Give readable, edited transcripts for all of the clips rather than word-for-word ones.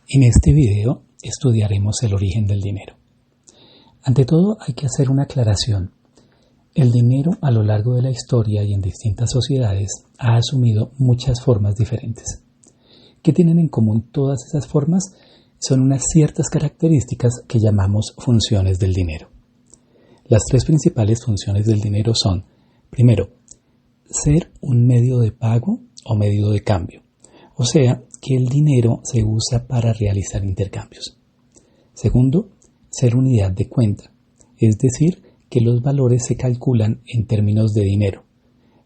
En este video estudiaremos el origen del dinero. Ante todo hay que hacer una aclaración. El dinero a lo largo de la historia y en distintas sociedades ha asumido muchas formas diferentes. ¿Qué tienen en común todas esas formas? Son unas ciertas características que llamamos funciones del dinero. Las tres principales funciones del dinero son, primero, ser un medio de pago o medio de cambio, o sea, que el dinero se usa para realizar intercambios. Segundo, ser unidad de cuenta, es decir, que los valores se calculan en términos de dinero.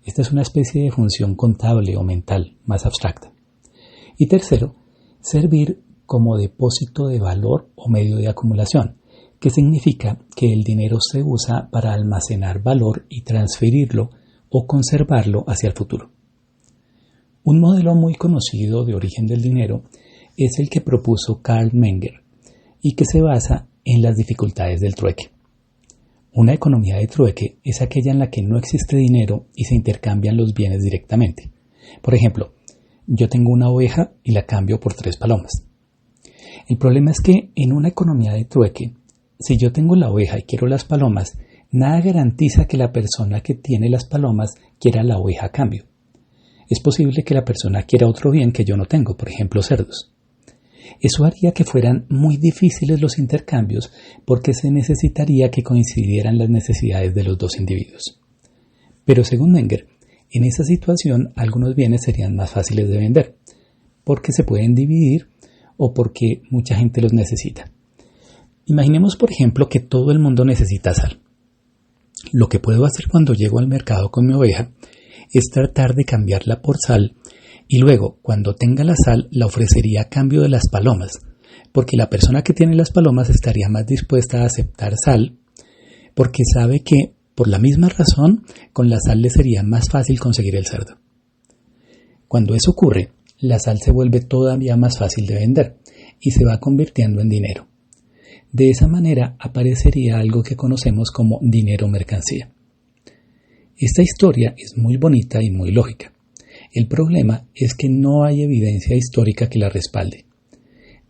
Esta es una especie de función contable o mental más abstracta. Y tercero, servir como depósito de valor o medio de acumulación, que significa que el dinero se usa para almacenar valor y transferirlo o conservarlo hacia el futuro. Un modelo muy conocido de origen del dinero es el que propuso Carl Menger y que se basa en las dificultades del trueque. Una economía de trueque es aquella en la que no existe dinero y se intercambian los bienes directamente. Por ejemplo, yo tengo una oveja y la cambio por 3 palomas. El problema es que en una economía de trueque, si yo tengo la oveja y quiero las palomas, nada garantiza que la persona que tiene las palomas quiera la oveja a cambio. Es posible que la persona quiera otro bien que yo no tengo, por ejemplo, cerdos. Eso haría que fueran muy difíciles los intercambios porque se necesitaría que coincidieran las necesidades de los dos individuos. Pero según Menger, en esa situación algunos bienes serían más fáciles de vender, porque se pueden dividir o porque mucha gente los necesita. Imaginemos, por ejemplo, que todo el mundo necesita sal. Lo que puedo hacer cuando llego al mercado con mi oveja es tratar de cambiarla por sal y luego, cuando tenga la sal, la ofrecería a cambio de las palomas, porque la persona que tiene las palomas estaría más dispuesta a aceptar sal, porque sabe que, por la misma razón, con la sal le sería más fácil conseguir el cerdo. Cuando eso ocurre, la sal se vuelve todavía más fácil de vender y se va convirtiendo en dinero. De esa manera aparecería algo que conocemos como dinero mercancía. Esta historia es muy bonita y muy lógica. El problema es que no hay evidencia histórica que la respalde.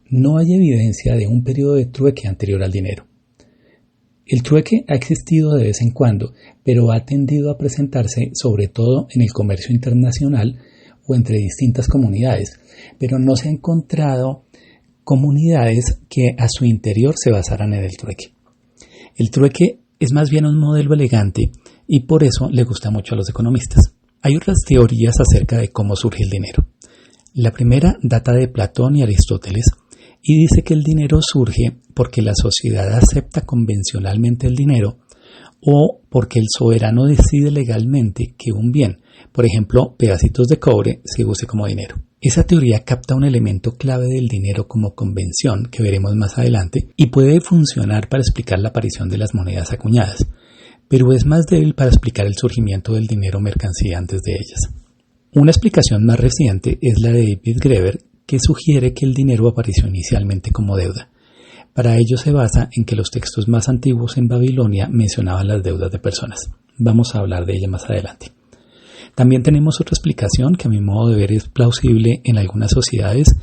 No hay evidencia de un periodo de trueque anterior al dinero. El trueque ha existido de vez en cuando, pero ha tendido a presentarse sobre todo en el comercio internacional o entre distintas comunidades, pero no se ha encontrado comunidades que a su interior se basaran en el trueque. El trueque es más bien un modelo elegante y por eso le gusta mucho a los economistas. Hay otras teorías acerca de cómo surge el dinero. La primera data de Platón y Aristóteles y dice que el dinero surge porque la sociedad acepta convencionalmente el dinero o porque el soberano decide legalmente que un bien, por ejemplo, pedacitos de cobre, se use como dinero. Esa teoría capta un elemento clave del dinero como convención que veremos más adelante y puede funcionar para explicar la aparición de las monedas acuñadas, pero es más débil para explicar el surgimiento del dinero mercancía antes de ellas. Una explicación más reciente es la de David Graeber, que sugiere que el dinero apareció inicialmente como deuda. Para ello se basa en que los textos más antiguos en Babilonia mencionaban las deudas de personas. Vamos a hablar de ella más adelante. También tenemos otra explicación que a mi modo de ver es plausible en algunas sociedades,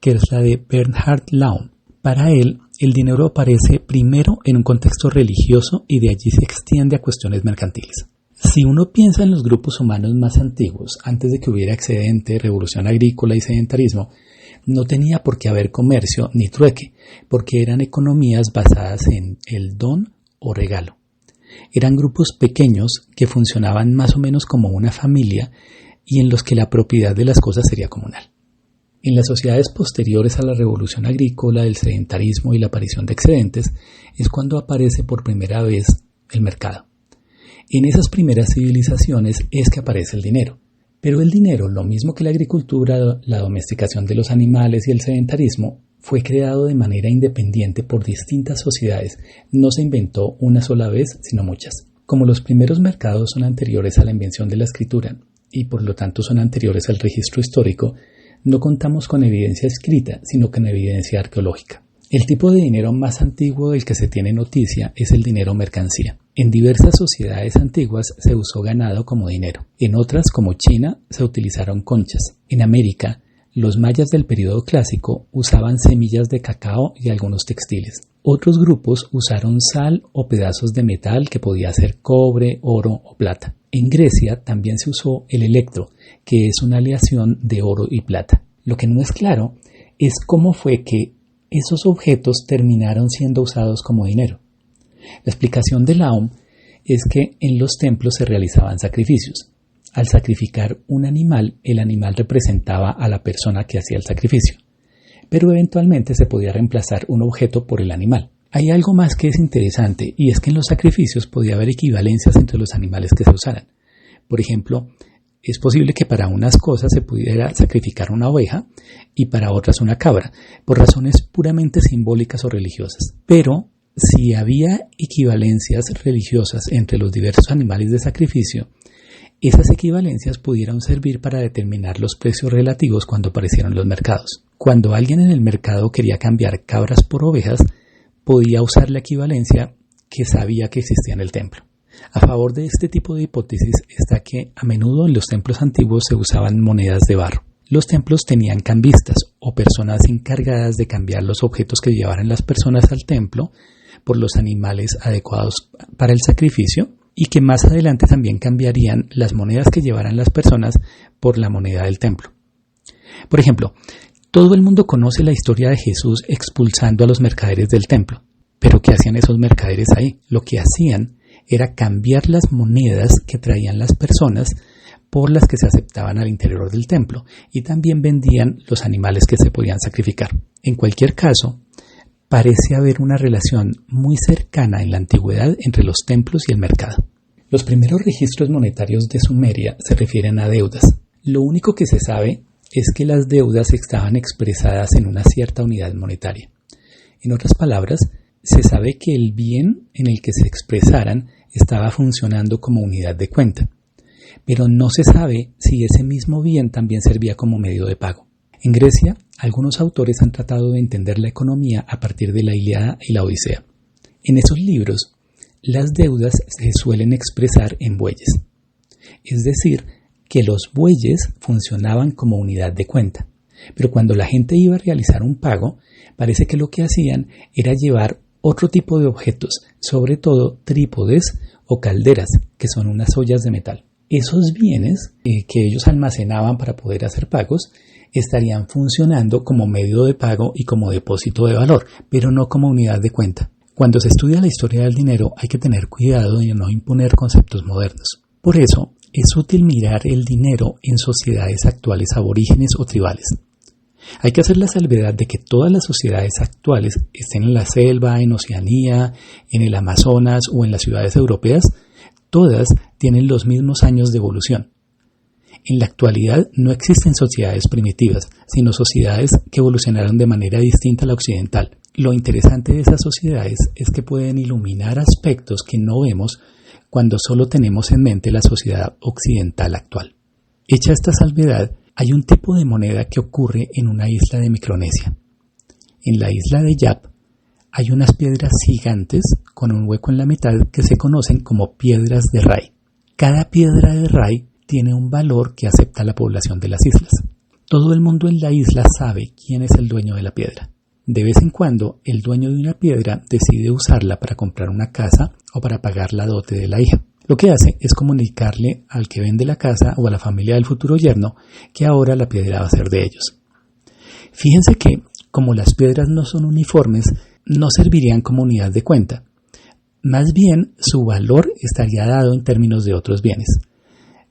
que es la de Bernhard Laun. Para él, el dinero aparece primero en un contexto religioso y de allí se extiende a cuestiones mercantiles. Si uno piensa en los grupos humanos más antiguos, antes de que hubiera excedente, revolución agrícola y sedentarismo, no tenía por qué haber comercio ni trueque, porque eran economías basadas en el don o regalo. Eran grupos pequeños que funcionaban más o menos como una familia y en los que la propiedad de las cosas sería comunal. En las sociedades posteriores a la revolución agrícola, el sedentarismo y la aparición de excedentes es cuando aparece por primera vez el mercado. En esas primeras civilizaciones es que aparece el dinero. Pero el dinero, lo mismo que la agricultura, la domesticación de los animales y el sedentarismo, fue creado de manera independiente por distintas sociedades. No se inventó una sola vez, sino muchas. Como los primeros mercados son anteriores a la invención de la escritura y por lo tanto son anteriores al registro histórico, no contamos con evidencia escrita, sino con evidencia arqueológica. El tipo de dinero más antiguo del que se tiene noticia es el dinero mercancía. En diversas sociedades antiguas se usó ganado como dinero. En otras, como China, se utilizaron conchas. En América, Los mayas del período clásico usaban semillas de cacao y algunos textiles. Otros grupos usaron sal o pedazos de metal que podía ser cobre, oro o plata. En Grecia también se usó el electro, que es una aleación de oro y plata. Lo que no es claro es cómo fue que esos objetos terminaron siendo usados como dinero. La explicación de Laum es que en los templos se realizaban sacrificios. Al sacrificar un animal, el animal representaba a la persona que hacía el sacrificio, pero eventualmente se podía reemplazar un objeto por el animal. Hay algo más que es interesante, y es que en los sacrificios podía haber equivalencias entre los animales que se usaran. Por ejemplo, es posible que para unas cosas se pudiera sacrificar una oveja y para otras una cabra, por razones puramente simbólicas o religiosas. Pero si había equivalencias religiosas entre los diversos animales de sacrificio, esas equivalencias pudieron servir para determinar los precios relativos cuando aparecieron en los mercados. Cuando alguien en el mercado quería cambiar cabras por ovejas, podía usar la equivalencia que sabía que existía en el templo. A favor de este tipo de hipótesis está que a menudo en los templos antiguos se usaban monedas de barro. Los templos tenían cambistas o personas encargadas de cambiar los objetos que llevaran las personas al templo por los animales adecuados para el sacrificio, y que más adelante también cambiarían las monedas que llevaran las personas por la moneda del templo. Por ejemplo, todo el mundo conoce la historia de Jesús expulsando a los mercaderes del templo. Pero ¿qué hacían esos mercaderes ahí? Lo que hacían era cambiar las monedas que traían las personas por las que se aceptaban al interior del templo, y también vendían los animales que se podían sacrificar. En cualquier caso, parece haber una relación muy cercana en la antigüedad entre los templos y el mercado. Los primeros registros monetarios de Sumeria se refieren a deudas. Lo único que se sabe es que las deudas estaban expresadas en una cierta unidad monetaria. En otras palabras, se sabe que el bien en el que se expresaran estaba funcionando como unidad de cuenta, pero no se sabe si ese mismo bien también servía como medio de pago. En Grecia, algunos autores han tratado de entender la economía a partir de la Ilíada y la Odisea. En esos libros, las deudas se suelen expresar en bueyes, es decir, que los bueyes funcionaban como unidad de cuenta, pero cuando la gente iba a realizar un pago, parece que lo que hacían era llevar otro tipo de objetos, sobre todo trípodes o calderas, que son unas ollas de metal. Esos bienes que ellos almacenaban para poder hacer pagos estarían funcionando como medio de pago y como depósito de valor, pero no como unidad de cuenta. Cuando se estudia la historia del dinero hay que tener cuidado de no imponer conceptos modernos. Por eso es útil mirar el dinero en sociedades actuales aborígenes o tribales. Hay que hacer la salvedad de que todas las sociedades actuales, estén en la selva, en Oceanía, en el Amazonas o en las ciudades europeas, todas tienen los mismos años de evolución. En la actualidad no existen sociedades primitivas, sino sociedades que evolucionaron de manera distinta a la occidental. Lo interesante de esas sociedades es que pueden iluminar aspectos que no vemos cuando solo tenemos en mente la sociedad occidental actual. Hecha esta salvedad, hay un tipo de moneda que ocurre en una isla de Micronesia. En la isla de Yap hay unas piedras gigantes con un hueco en la mitad que se conocen como piedras de Ray. Cada piedra de Ray tiene un valor que acepta la población de las islas. Todo el mundo en la isla sabe quién es el dueño de la piedra. De vez en cuando, el dueño de una piedra decide usarla para comprar una casa o para pagar la dote de la hija. Lo que hace es comunicarle al que vende la casa o a la familia del futuro yerno que ahora la piedra va a ser de ellos. Fíjense que, como las piedras no son uniformes, no servirían como unidad de cuenta. Más bien, su valor estaría dado en términos de otros bienes.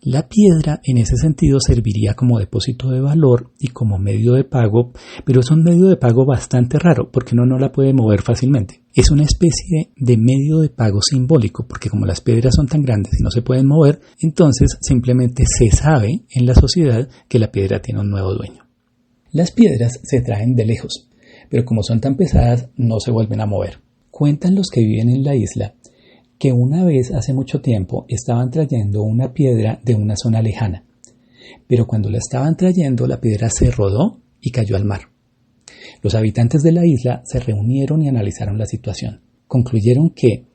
La piedra en ese sentido serviría como depósito de valor y como medio de pago, pero es un medio de pago bastante raro porque uno no la puede mover fácilmente. Es una especie de medio de pago simbólico porque como las piedras son tan grandes y no se pueden mover, entonces simplemente se sabe en la sociedad que la piedra tiene un nuevo dueño. Las piedras se traen de lejos, pero como son tan pesadas no se vuelven a mover. Cuentan los que viven en la isla que una vez hace mucho tiempo estaban trayendo una piedra de una zona lejana, pero cuando la estaban trayendo la piedra se rodó y cayó al mar. Los habitantes de la isla se reunieron y analizaron la situación. Concluyeron que,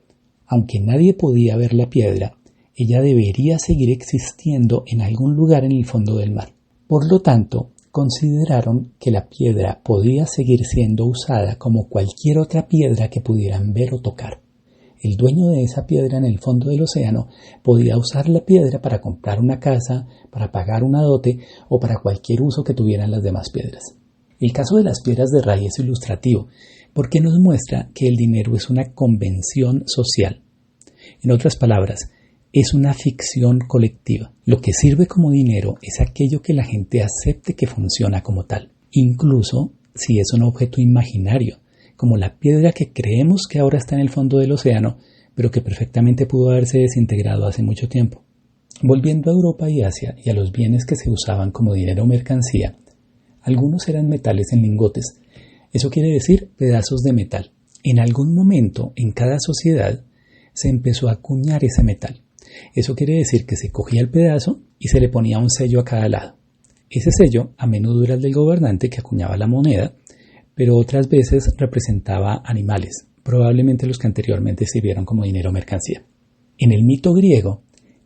aunque nadie podía ver la piedra, ella debería seguir existiendo en algún lugar en el fondo del mar. Por lo tanto, consideraron que la piedra podía seguir siendo usada como cualquier otra piedra que pudieran ver o tocar. El dueño de esa piedra en el fondo del océano podía usar la piedra para comprar una casa, para pagar una dote o para cualquier uso que tuvieran las demás piedras. El caso de las piedras de Ray es ilustrativo porque nos muestra que el dinero es una convención social. En otras palabras, es una ficción colectiva. Lo que sirve como dinero es aquello que la gente acepte que funciona como tal, incluso si es un objeto imaginario, como la piedra que creemos que ahora está en el fondo del océano, pero que perfectamente pudo haberse desintegrado hace mucho tiempo. Volviendo a Europa y Asia y a los bienes que se usaban como dinero o mercancía, algunos eran metales en lingotes. Eso quiere decir pedazos de metal. En algún momento, en cada sociedad, se empezó a acuñar ese metal. Eso quiere decir que se cogía el pedazo y se le ponía un sello a cada lado. Ese sello a menudo era el del gobernante que acuñaba la moneda, pero otras veces representaba animales, probablemente los que anteriormente sirvieron como dinero o mercancía. En el mito griego,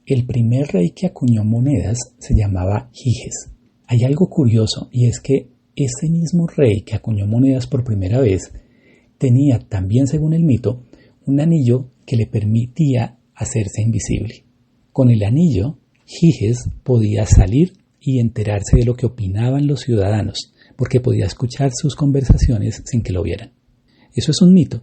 el primer rey que acuñó monedas se llamaba Giges. Hay algo curioso y es que ese mismo rey que acuñó monedas por primera vez tenía, también según el mito, un anillo que le permitía hacerse invisible. Con el anillo, Giges podía salir y enterarse de lo que opinaban los ciudadanos, porque podía escuchar sus conversaciones sin que lo vieran. Eso es un mito,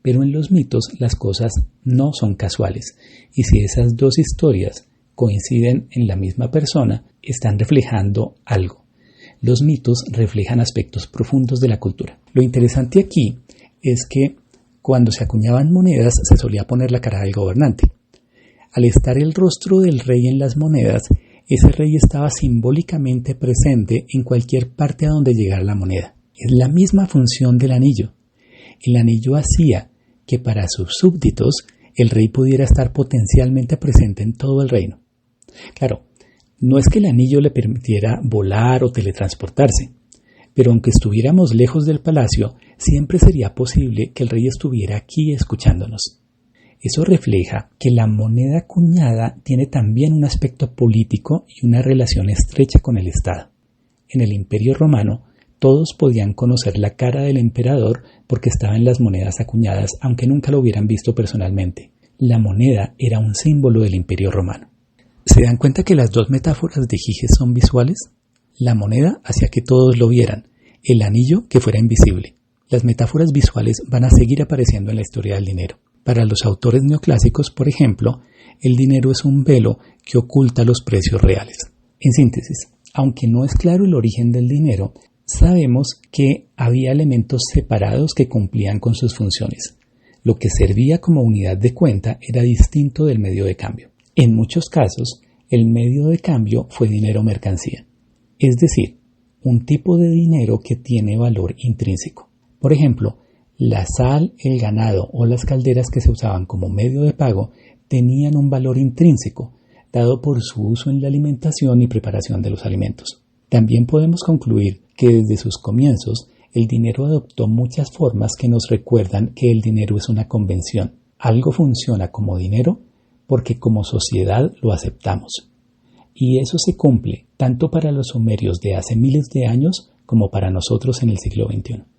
pero en los mitos las cosas no son casuales, y si esas dos historias coinciden en la misma persona, están reflejando algo. Los mitos reflejan aspectos profundos de la cultura. Lo interesante aquí es que cuando se acuñaban monedas se solía poner la cara del gobernante. Al estar el rostro del rey en las monedas, ese rey estaba simbólicamente presente en cualquier parte a donde llegara la moneda. Es la misma función del anillo. El anillo hacía que para sus súbditos el rey pudiera estar potencialmente presente en todo el reino. Claro, no es que el anillo le permitiera volar o teletransportarse, pero aunque estuviéramos lejos del palacio, siempre sería posible que el rey estuviera aquí escuchándonos. Eso refleja que la moneda acuñada tiene también un aspecto político y una relación estrecha con el Estado. En el Imperio Romano, todos podían conocer la cara del emperador porque estaba en las monedas acuñadas, aunque nunca lo hubieran visto personalmente. La moneda era un símbolo del Imperio Romano. ¿Se dan cuenta que las dos metáforas de Giges son visuales? La moneda hacía que todos lo vieran, el anillo que fuera invisible. Las metáforas visuales van a seguir apareciendo en la historia del dinero. Para los autores neoclásicos, por ejemplo, el dinero es un velo que oculta los precios reales. En síntesis, aunque no es claro el origen del dinero, sabemos que había elementos separados que cumplían con sus funciones. Lo que servía como unidad de cuenta era distinto del medio de cambio. En muchos casos, el medio de cambio fue dinero o mercancía, es decir, un tipo de dinero que tiene valor intrínseco. Por ejemplo, la sal, el ganado o las calderas que se usaban como medio de pago tenían un valor intrínseco, dado por su uso en la alimentación y preparación de los alimentos. También podemos concluir que desde sus comienzos el dinero adoptó muchas formas que nos recuerdan que el dinero es una convención. Algo funciona como dinero porque como sociedad lo aceptamos. Y eso se cumple tanto para los sumerios de hace miles de años como para nosotros en el siglo XXI.